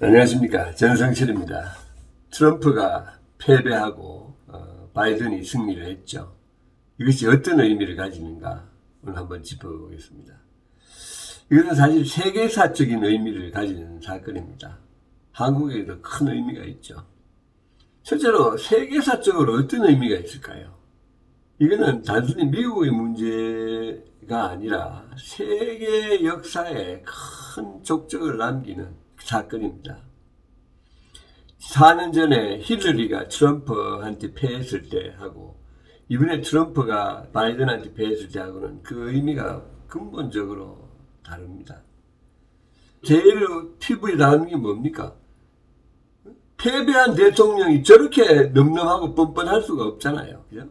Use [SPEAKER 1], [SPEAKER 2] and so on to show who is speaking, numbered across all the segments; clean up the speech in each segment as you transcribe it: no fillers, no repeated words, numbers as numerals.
[SPEAKER 1] 안녕하십니까. 전성철입니다. 트럼프가 패배하고 바이든이 승리를 했죠. 이것이 어떤 의미를 가지는가 오늘 한번 짚어보겠습니다. 이것은 사실 세계사적인 의미를 가지는 사건입니다. 한국에도 큰 의미가 있죠. 실제로 세계사적으로 어떤 의미가 있을까요? 이거는 단순히 미국의 문제가 아니라 세계 역사에 큰 족적을 남기는 사건입니다. 4년 전에 힐러리가 트럼프한테 패했을 때 하고 이번에 트럼프가 바이든한테 패했을 때 하고는 그 의미가 근본적으로 다릅니다. 제일 피부에 닿는 게 뭡니까? 패배한 대통령이 저렇게 늠름하고 뻔뻔할 수가 없잖아요. 그죠?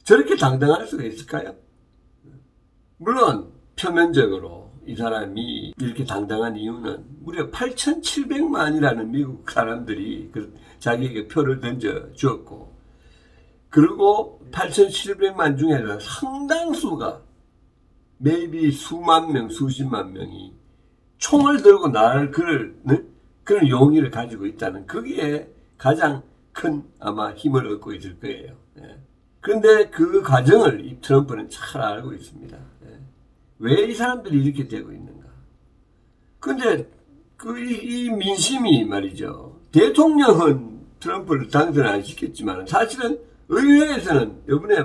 [SPEAKER 1] 저렇게 당당할 수가 있을까요? 물론 표면적으로 이 사람이 이렇게 당당한 이유는 무려 8,700만이라는 미국 사람들이 자기에게 표를 던져 주었고, 그리고 8,700만 중에서 상당수가 maybe 수만 명, 수십만 명이 총을 들고 나를 그런 용의를 가지고 있다는, 거기에 가장 큰 아마 힘을 얻고 있을 거예요. 그런데 그 과정을 이 트럼프는 잘 알고 있습니다. 왜 이 사람들이 이렇게 되고 있는가? 근데 이 민심이 말이죠. 대통령은 트럼프를 당선 안 시켰지만 사실은 의회에서는 이번에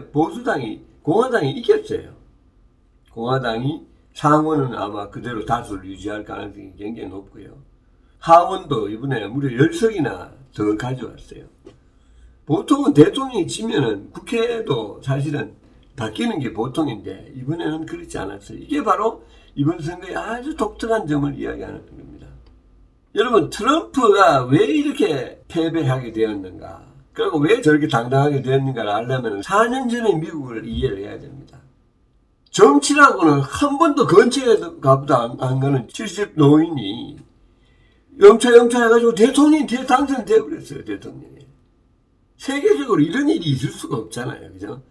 [SPEAKER 1] 공화당이 이겼어요. 공화당이 상원은 아마 그대로 다수를 유지할 가능성이 굉장히 높고요. 하원도 이번에 무려 10석이나 더 가져왔어요. 보통은 대통령이 지면은 국회도 사실은 바뀌는 게 보통인데 이번에는 그렇지 않았어요. 이게 바로 이번 선거의 아주 독특한 점을 이야기하는 겁니다. 여러분, 트럼프가 왜 이렇게 패배하게 되었는가, 그리고 왜 저렇게 당당하게 되었는가를 알려면 4년 전의 미국을 이해를 해야 됩니다. 정치라고는 한 번도 근처에 가보도 안 가는 70 노인이 영차 해가지고 대통령이 당선되어 버렸어요. 대통령이. 세계적으로 이런 일이 있을 수가 없잖아요. 그죠?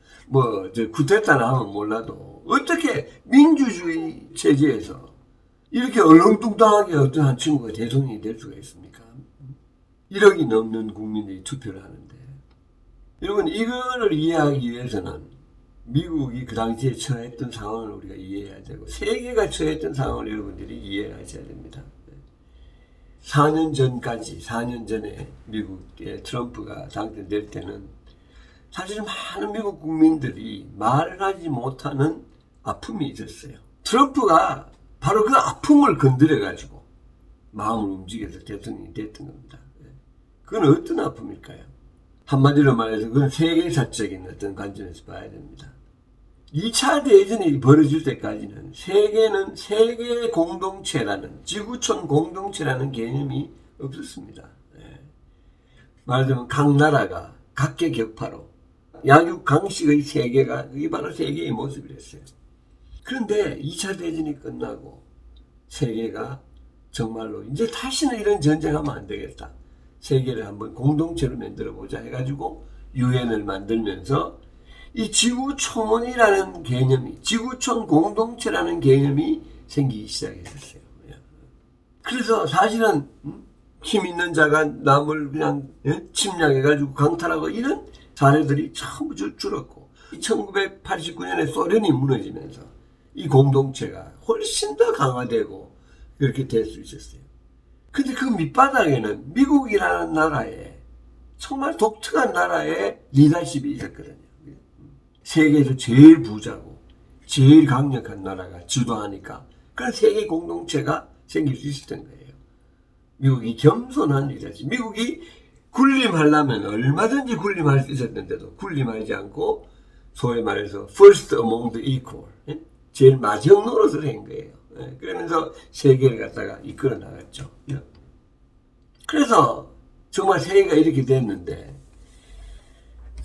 [SPEAKER 1] 쿠데타나 하면 몰라도 어떻게 민주주의 체제에서 이렇게 얼렁뚱땅하게 어떤 한 친구가 대통령이 될 수가 있습니까? 1억이 넘는 국민들이 투표를 하는데. 여러분, 이거를 이해하기 위해서는 미국이 그 당시에 처했던 상황을 우리가 이해해야 되고, 세계가 처했던 상황을 여러분들이 이해하셔야 됩니다. 4년 전에 미국의 트럼프가 당선될 때는 사실 많은 미국 국민들이 말을 하지 못하는 아픔이 있었어요. 트럼프가 바로 그 아픔을 건드려가지고 마음을 움직여서 대통령이 됐던 겁니다. 그건 어떤 아픔일까요? 한마디로 말해서 그건 세계사적인 어떤 관점에서 봐야 됩니다. 2차 대전이 벌어질 때까지는 세계는 세계 공동체라는, 지구촌 공동체라는 개념이 없었습니다. 말하자면 각 나라가 각계격파로 약육강식의 세계가, 그게 바로 세계의 모습이랬어요. 그런데 2차 대전이 끝나고 세계가 정말로 이제 다시는 이런 전쟁하면 안 되겠다, 세계를 한번 공동체로 만들어보자 해가지고 유엔을 만들면서 이 지구촌이라는 개념이, 지구촌 공동체라는 개념이 생기기 시작했어요. 그래서 사실은 힘 있는 자가 남을 그냥 침략해가지고 강탈하고 이런 사례들이 전부 줄었고, 1989년에 소련이 무너지면서 이 공동체가 훨씬 더 강화되고 그렇게 될 수 있었어요. 근데 그 밑바닥에는 미국이라는 나라에, 정말 독특한 나라의 리더십이 있었거든요. 세계에서 제일 부자고 제일 강력한 나라가 주도하니까 그런 세계 공동체가 생길 수 있었던 거예요. 미국이 겸손한 리더십. 미국이 군림하려면 얼마든지 군림할 수 있었는데도 군림하지 않고 소위 말해서 first among the equal, 제일 마지막 노릇을 한 거예요. 그러면서 세계를 갖다가 이끌어 나갔죠. 그래서 정말 세계가 이렇게 됐는데,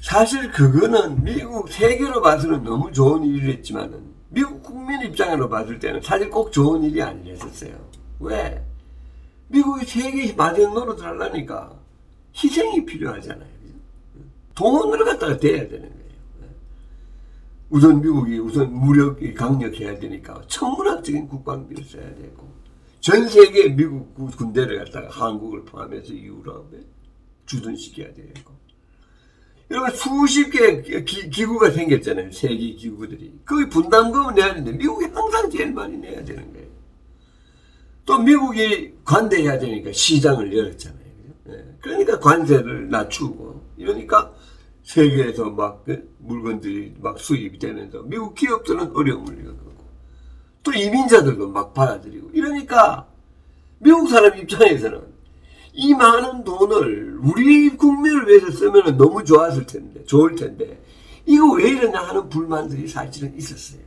[SPEAKER 1] 사실 그거는 미국 세계로 봐서는 너무 좋은 일이랬지만은 미국 국민 입장으로 봤을 때는 사실 꼭 좋은 일이 아니었어요. 왜? 미국이 세계 마지막 노릇을 하려니까 희생이 필요하잖아요. 돈을 갖다가 대야 되는 거예요. 우선 미국이 무력이 강력해야 되니까 천문학적인 국방비를 써야 되고, 전 세계 미국 군대를 갖다가 한국을 포함해서 유럽에 주둔시켜야 되고. 여러분 수십 개의 기구가 생겼잖아요. 세계 기구들이. 거기 분담금을 내야 되는데 미국이 항상 제일 많이 내야 되는 거예요. 또 미국이 관대해야 되니까 시장을 열었잖아요. 그러니까 관세를 낮추고 이러니까 세계에서 막 물건들이 막 수입이 되면서 미국 기업들은 어려움을 겪고 또 이민자들도 막 받아들이고 이러니까 미국 사람 입장에서는 이 많은 돈을 우리 국민을 위해서 쓰면 너무 좋을 텐데 이거 왜 이러냐 하는 불만들이 사실은 있었어요.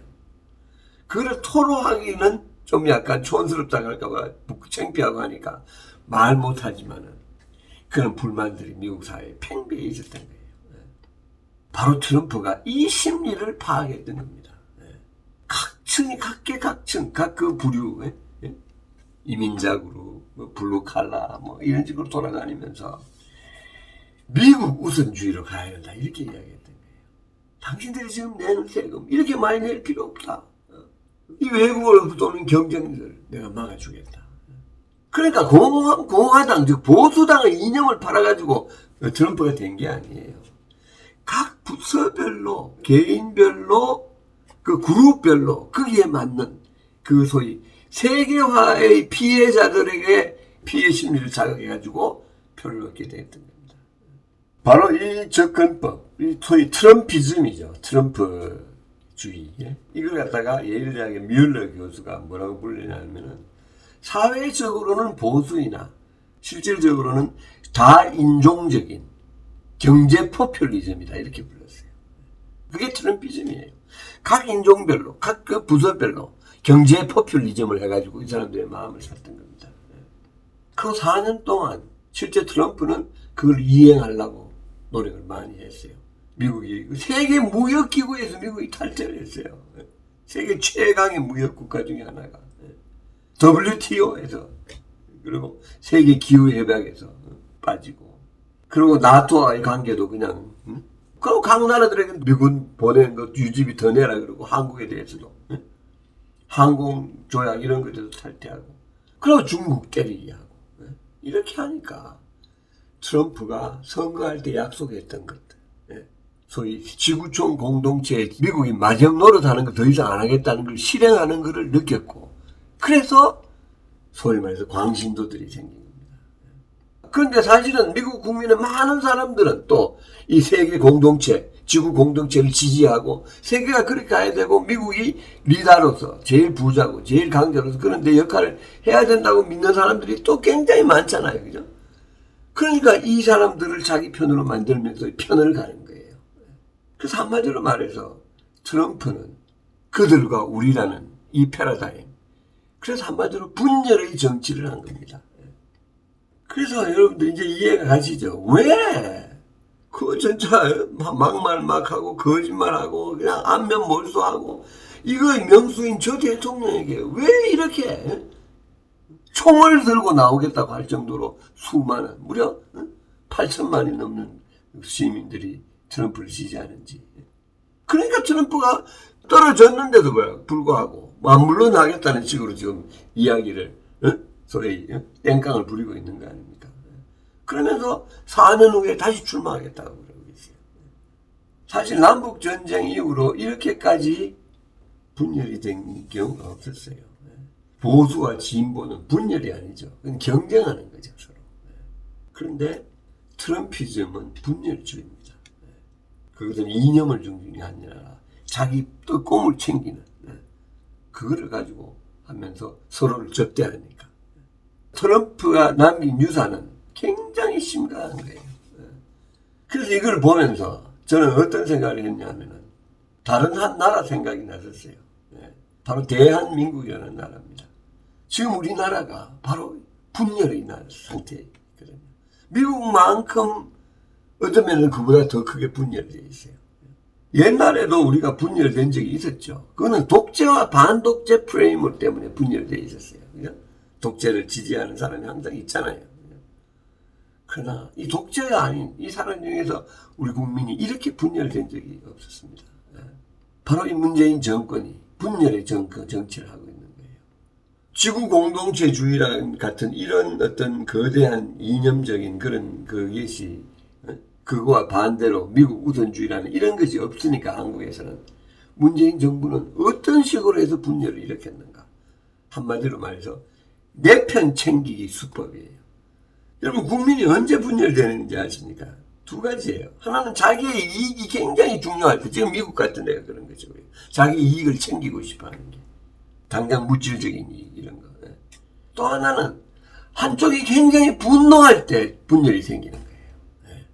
[SPEAKER 1] 그걸 토로하기는 좀 약간 촌스럽다고 할까봐 창피하고 하니까 말 못하지만은 그런 불만들이 미국 사회에 팽배해 있었던 거예요. 바로 트럼프가 이 심리를 파악했던 겁니다. 각층이 각계각층 각 그 부류 이민자 그룹 블루칼라 이런 식으로 돌아다니면서 미국 우선주의로 가야 된다 이렇게 이야기했던 거예요. 당신들이 지금 내는 세금 이렇게 많이 낼 필요 없다. 이 외국으로부터 오는 경쟁들 내가 막아주겠다. 그러니까 공화당 즉 보수당의 이념을 팔아가지고 트럼프가 된 게 아니에요. 각 부서별로 개인별로 그 그룹별로 거기에 맞는 그 소위 세계화의 피해자들에게 피해 심리를 자극해가지고 표를 얻게 됐던 겁니다. 바로 이 접근법, 이 소위 트럼피즘이죠. 트럼프주의. 이걸 갖다가 예일대학의 뮬러 교수가 뭐라고 불리냐면은 사회적으로는 보수이나 실질적으로는 다인종적인 경제 포퓰리즘이다 이렇게 불렀어요. 그게 트럼피즘이에요. 각 인종별로, 각 그 부서별로 경제 포퓰리즘을 해가지고 이 사람들의 마음을 샀던 겁니다. 그 4년 동안 실제 트럼프는 그걸 이행하려고 노력을 많이 했어요. 미국이 세계 무역기구에서 미국이 탈퇴를 했어요. 세계 최강의 무역국가 중에 하나가 WTO에서 그리고 세계 기후협약에서 빠지고 그리고 나토와의 관계도 그냥 그리고 각 나라들에게 미군 보낸 것 유지비 더 내라 그러고 한국에 대해서도 항공조약 이런 것에도 탈퇴하고 그리고 중국 때리기 하고 이렇게 하니까 트럼프가 선거할 때 약속했던 것들 소위 지구촌 공동체에 미국이 마지막 노릇하는 거 더 이상 안 하겠다는 걸 실행하는 것을 느꼈고 그래서 소위 말해서 광신도들이 생긴 겁니다. 그런데 사실은 미국 국민의 많은 사람들은 또 이 세계 공동체, 지구 공동체를 지지하고 세계가 그렇게 가야 되고 미국이 리더로서 제일 부자고 제일 강자로서 그런 데 역할을 해야 된다고 믿는 사람들이 또 굉장히 많잖아요. 그죠? 그러니까 이 사람들을 자기 편으로 만들면서 편을 가는 거예요. 그래서 한마디로 말해서 트럼프는 그들과 우리라는 이 패러다임 그래서 한마디로 분열의 정치를 한 겁니다. 그래서 여러분들 이제 이해가 가시죠? 왜? 그거 진짜 막말 막 하고 거짓말하고 그냥 안면 몰수하고 이거 명수인 저 대통령에게 왜 이렇게 총을 들고 나오겠다고 할 정도로 수많은 무려 8천만이 넘는 시민들이 트럼프를 지지하는지. 그러니까 트럼프가 떨어졌는데도 불구하고 안 물러나겠다는 식으로 지금 이야기를 소위 땡깡을 부리고 있는 거 아닙니까? 그러면서 4년 후에 다시 출마하겠다고 그러고 있어요. 사실 남북전쟁 이후로 이렇게까지 분열이 된 경우가 없었어요. 보수와 진보는 분열이 아니죠. 그건 경쟁하는 거죠, 서로. 그런데 트럼피즘은 분열주의입니다. 그것은 이념을 중심이 아니라 자기 또 꿈을 챙기는 그거를 가지고 하면서 서로를 적대하니까. 트럼프가 남긴 유산은 굉장히 심각한 거예요. 그래서 이걸 보면서 저는 어떤 생각을 했냐면은 다른 한 나라 생각이 났었어요. 바로 대한민국이라는 나라입니다. 지금 우리나라가 바로 분열의 상태거든요. 미국만큼 어쩌면 그보다 더 크게 분열되어 있어요. 옛날에도 우리가 분열된 적이 있었죠. 그거는 독재와 반독재 프레임work 때문에 분열되어 있었어요. 그죠? 독재를 지지하는 사람이 항상 있잖아요. 그러나 이 독재가 아닌 이 사람 중에서 우리 국민이 이렇게 분열된 적이 없었습니다. 바로 이 문재인 정권이 분열의 정치를 하고 있는 거예요. 지구 공동체주의라는 같은 이런 어떤 거대한 이념적인 그런 그것이 그거와 반대로 미국 우선주의라는 이런 것이 없으니까 한국에서는 문재인 정부는 어떤 식으로 해서 분열을 일으켰는가. 한마디로 말해서 내 편 챙기기 수법이에요. 여러분 국민이 언제 분열되는지 아십니까? 두 가지예요. 하나는 자기의 이익이 굉장히 중요할 때, 지금 미국 같은 데가 그런 거죠. 자기 이익을 챙기고 싶어 하는 게. 당장 물질적인 이익 이런 거. 또 하나는 한쪽이 굉장히 분노할 때 분열이 생기는 거예요.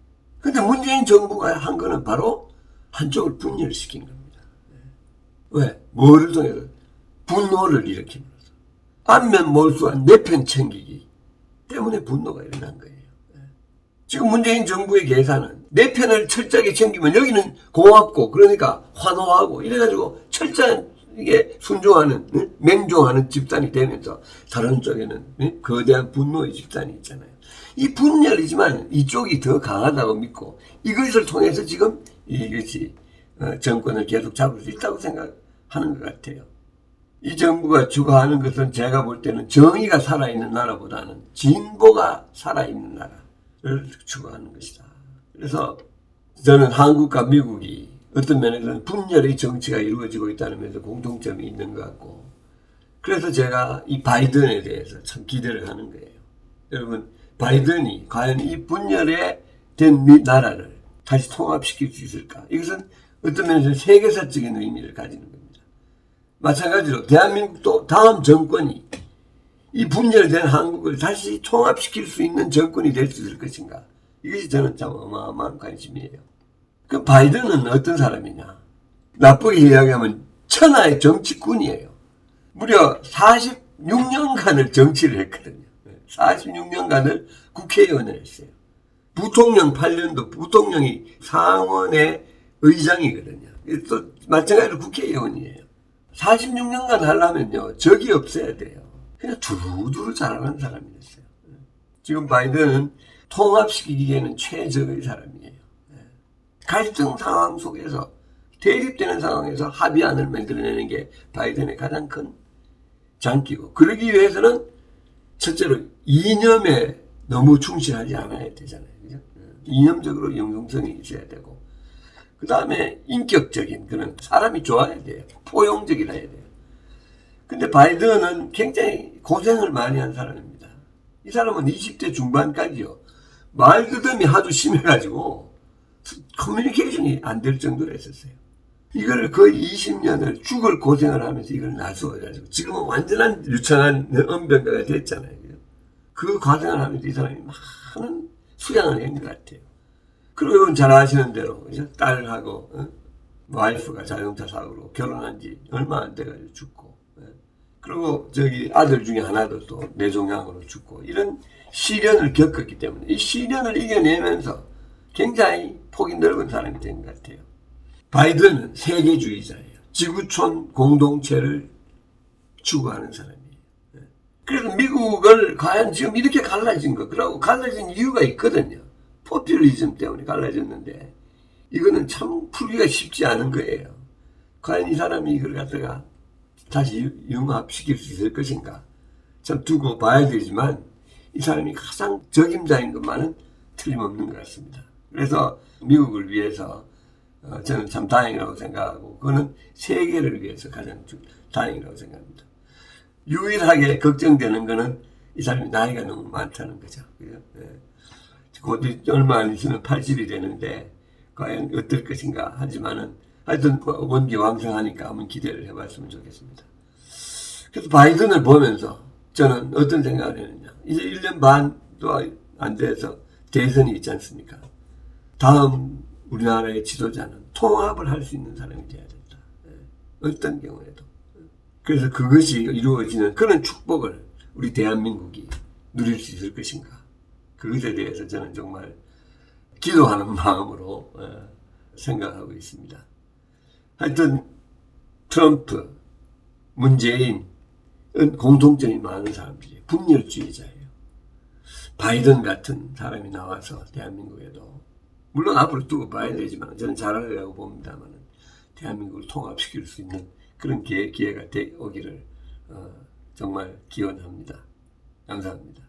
[SPEAKER 1] 근데 문재인 정부가 한 거는 바로 한쪽을 분열시킨 겁니다. 왜? 뭐를 통해서? 분노를 일으킴으로써. 안면 몰수한 내 편 챙기기 때문에 분노가 일어난 거예요. 지금 문재인 정부의 계산은 내 편을 철저하게 챙기면 여기는 고맙고 그러니까 환호하고 이래가지고 철저하게 순종하는 맹종하는 집단이 되면서 다른 쪽에는 거대한 분노의 집단이 있잖아요. 이 분열이지만 이쪽이 더 강하다고 믿고 이것을 통해서 지금 이것이 정권을 계속 잡을 수 있다고 생각하는 것 같아요. 이 정부가 추구하는 것은 제가 볼 때는 정의가 살아있는 나라보다는 진보가 살아있는 나라를 추구하는 것이다. 그래서 저는 한국과 미국이 어떤 면에서는 분열의 정치가 이루어지고 있다는 면에서 공통점이 있는 것 같고, 그래서 제가 이 바이든에 대해서 참 기대를 하는 거예요. 여러분, 바이든이 과연 이 분열에 된 나라를 다시 통합시킬 수 있을까? 이것은 어떤 면에서 세계사적인 의미를 가지는 겁니다. 마찬가지로 대한민국도 다음 정권이 이 분열된 한국을 다시 통합시킬 수 있는 정권이 될 수 있을 것인가? 이것이 저는 참 어마어마한 관심이에요. 그 바이든은 어떤 사람이냐? 나쁘게 이야기하면 천하의 정치꾼이에요. 무려 46년간을 정치를 했거든요. 46년간을 국회의원을 했어요. 부통령 8년도 부통령이 상원의 의장이거든요. 또 마찬가지로 국회의원이에요. 46년간 하려면요, 적이 없어야 돼요. 그냥 두루두루 잘하는 사람이 됐어요. 지금 바이든은 통합시키기에는 최적의 사람이에요. 갈등 상황 속에서, 대립되는 상황에서 합의안을 만들어내는 게 바이든의 가장 큰 장기고, 그러기 위해서는 첫째로 이념에 너무 충실하지 않아야 되잖아요. 그죠? 이념적으로 영성성이 있어야 되고, 그 다음에 인격적인 그런 사람이 좋아야 돼요. 포용적이라 해야 돼요. 근데 바이든은 굉장히 고생을 많이 한 사람입니다. 이 사람은 20대 중반까지요. 말더듬이 하도 심해가지고 커뮤니케이션이 안 될 정도로 했었어요. 이거를 거의 20년을 죽을 고생을 하면서 이걸 나서가지고 지금은 완전한 유창한 언변가가 됐잖아요. 그 과정을 하면서 이 사람이 많은 수양을 한 것 같아요. 그리고 여러분 잘 아시는 대로 딸하고 와이프가 자동차 사고로 결혼한 지 얼마 안 돼가지고 죽고, 그리고 저기 아들 중에 하나도 또 뇌종양으로 죽고, 이런 시련을 겪었기 때문에 이 시련을 이겨내면서 굉장히 폭이 넓은 사람이 된 것 같아요. 바이든은 세계주의자예요. 지구촌 공동체를 추구하는 사람이에요. 그래서 미국을 과연 지금 이렇게 갈라진 거, 그러고 갈라진 이유가 있거든요. 포퓰리즘 때문에 갈라졌는데 이거는 참 풀기가 쉽지 않은 거예요. 과연 이 사람이 이걸 갖다가 다시 융합시킬 수 있을 것인가? 참 두고 봐야 되지만 이 사람이 가장 적임자인 것만은 틀림없는 것 같습니다. 그래서 미국을 위해서 저는 참 다행이라고 생각하고, 그거는 세계를 위해서 가장 다행이라고 생각합니다. 유일하게 걱정되는 거는 이 사람이 나이가 너무 많다는 거죠. 곧 얼마 안 있으면 80이 되는데 과연 어떨 것인가 하지만은 하여튼 원기 왕성하니까 한번 기대를 해봤으면 좋겠습니다. 그래서 바이든을 보면서 저는 어떤 생각을 했느냐. 이제 1년 반도 안 돼서 대선이 있지 않습니까? 다음 우리나라의 지도자는 통합을 할 수 있는 사람이 돼야 된다. 어떤 경우에도. 그래서 그것이 이루어지는 그런 축복을 우리 대한민국이 누릴 수 있을 것인가. 그것에 대해서 저는 정말 기도하는 마음으로 생각하고 있습니다. 하여튼 트럼프, 문재인은 공통점이 많은 사람들이에요. 분열주의자예요. 바이든 같은 사람이 나와서 대한민국에도, 물론 앞으로 두고 봐야 되지만 저는 잘하리라고 봅니다만, 대한민국을 통합시킬 수 있는 그런 기회가 오기를 정말 기원합니다. 감사합니다.